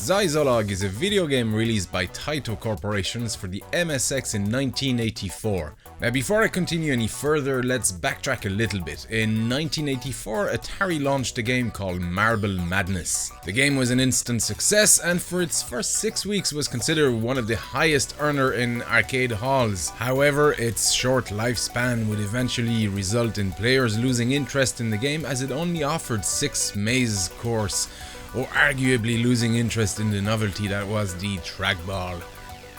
Xyzolog is a video game released by Taito Corporations for the MSX in 1984. Now before I continue any further, let's backtrack a little bit. In 1984, Atari launched a game called Marble Madness. The game was an instant success and for its first 6 weeks was considered one of the highest earner in arcade halls. However, its short lifespan would eventually result in players losing interest in the game as it only offered 6 maze course, or arguably losing interest in the novelty that was the trackball.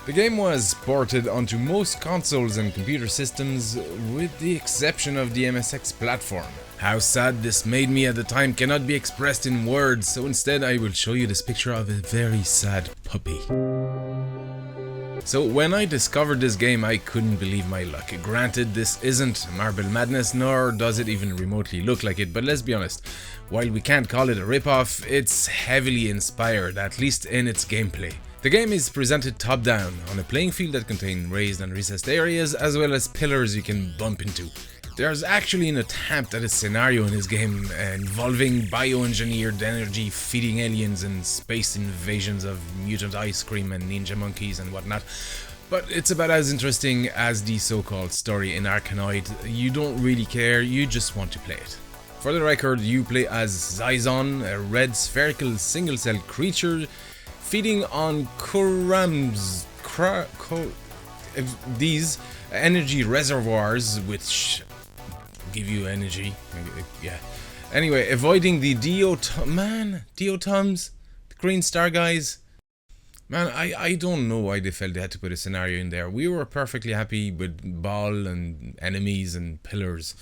The game was ported onto most consoles and computer systems with the exception of the MSX platform. How sad this made me at the time cannot be expressed in words, so instead I will show you this picture of a very sad puppy. So when I discovered this game, I couldn't believe my luck. Granted, this isn't Marble Madness, nor does it even remotely look like it, but let's be honest, while we can't call it a ripoff, it's heavily inspired, at least in its gameplay. The game is presented top-down, on a playing field that contains raised and recessed areas, as well as pillars you can bump into. There's actually an attempt at a scenario in this game involving bioengineered energy feeding aliens and space invasions of mutant ice cream and ninja monkeys and whatnot. But it's about as interesting as the so-called story in Arkanoid. You don't really care, you just want to play it. For the record, you play as Xyzon, a red spherical single-celled creature feeding on these energy reservoirs which give you energy. Yeah. Anyway, avoiding the Diotums, the green star guys. Man, I don't know why they felt they had to put a scenario in there. We were perfectly happy with ball and enemies and pillars.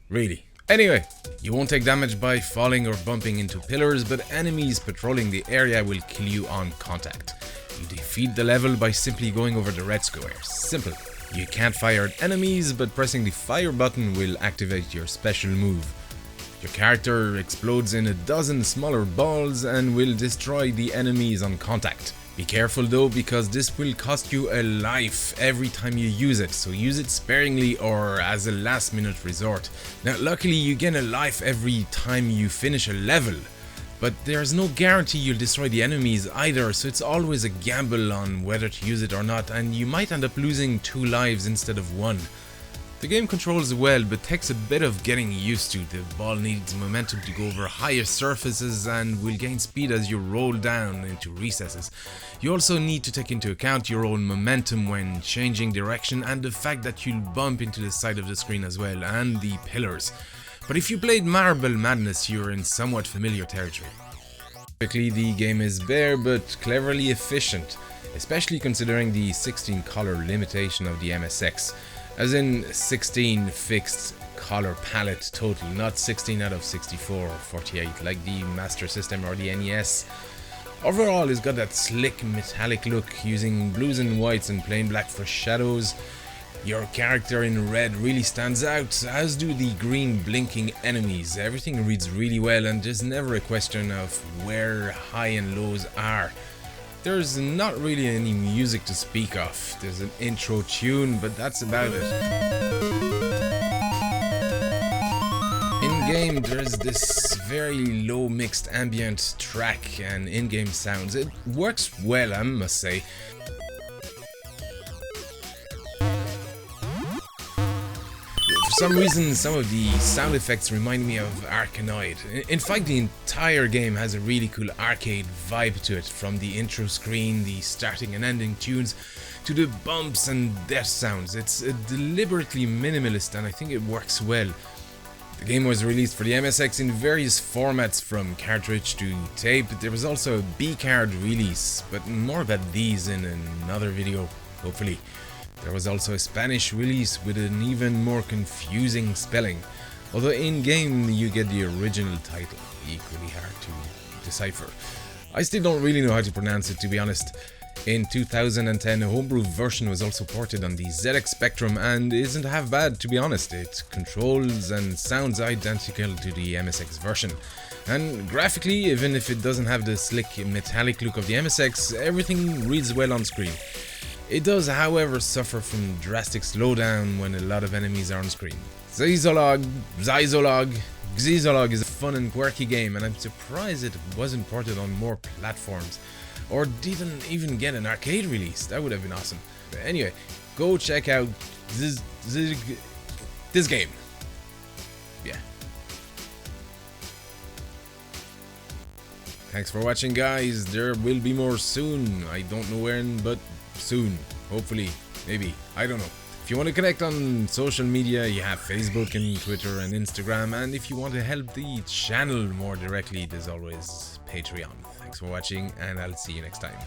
Really. Anyway, you won't take damage by falling or bumping into pillars, but enemies patrolling the area will kill you on contact. You defeat the level by simply going over the red squares. Simple. You can't fire at enemies, but pressing the fire button will activate your special move. Your character explodes in a dozen smaller balls and will destroy the enemies on contact. Be careful though, because this will cost you a life every time you use it, so use it sparingly or as a last minute resort. Now luckily you gain a life every time you finish a level, but there's no guarantee you'll destroy the enemies either, so it's always a gamble on whether to use it or not, and you might end up losing 2 lives instead of 1. The game controls well, but takes a bit of getting used to. The ball needs momentum to go over higher surfaces and will gain speed as you roll down into recesses. You also need to take into account your own momentum when changing direction and the fact that you'll bump into the side of the screen as well, and the pillars. But if you played Marble Madness, you're in somewhat familiar territory. Typically the game is bare but cleverly efficient, especially considering the 16 color limitation of the MSX. As in 16 fixed color palette total, not 16 out of 64 or 48 like the Master System or the NES. Overall, it's got that slick metallic look using blues and whites and plain black for shadows. Your character in red really stands out, as do the green blinking enemies. Everything reads really well and there's never a question of where high and lows are. There's not really any music to speak of. There's an intro tune, but that's about it. In-game, there's this very low mixed ambient track and in-game sounds. It works well, I must say. For some reason, some of the sound effects remind me of Arkanoid. In fact, the entire game has a really cool arcade vibe to it, from the intro screen, the starting and ending tunes, to the bumps and death sounds. It's deliberately minimalist and I think it works well. The game was released for the MSX in various formats from cartridge to tape. There was also a B-card release, but more about these in another video, hopefully. There was also a Spanish release with an even more confusing spelling, although in-game you get the original title, equally hard to decipher. I still don't really know how to pronounce it, to be honest. In 2010, a homebrew version was also ported on the ZX Spectrum and isn't half bad, to be honest. It controls and sounds identical to the MSX version. And graphically, even if it doesn't have the slick metallic look of the MSX, everything reads well on screen. It does, however, suffer from drastic slowdown when a lot of enemies are on screen. Xyzolog is a fun and quirky game, and I'm surprised it wasn't ported on more platforms. or didn't even get an arcade release. That would have been awesome. But anyway, go check out this game. Yeah. Thanks for watching, guys. There will be more soon. I don't know when, but soon. Hopefully. Maybe. I don't know. If you want to connect on social media, you have Facebook and Twitter and Instagram. And if you want to help the channel more directly, there's always Patreon. Thanks for watching, and I'll see you next time.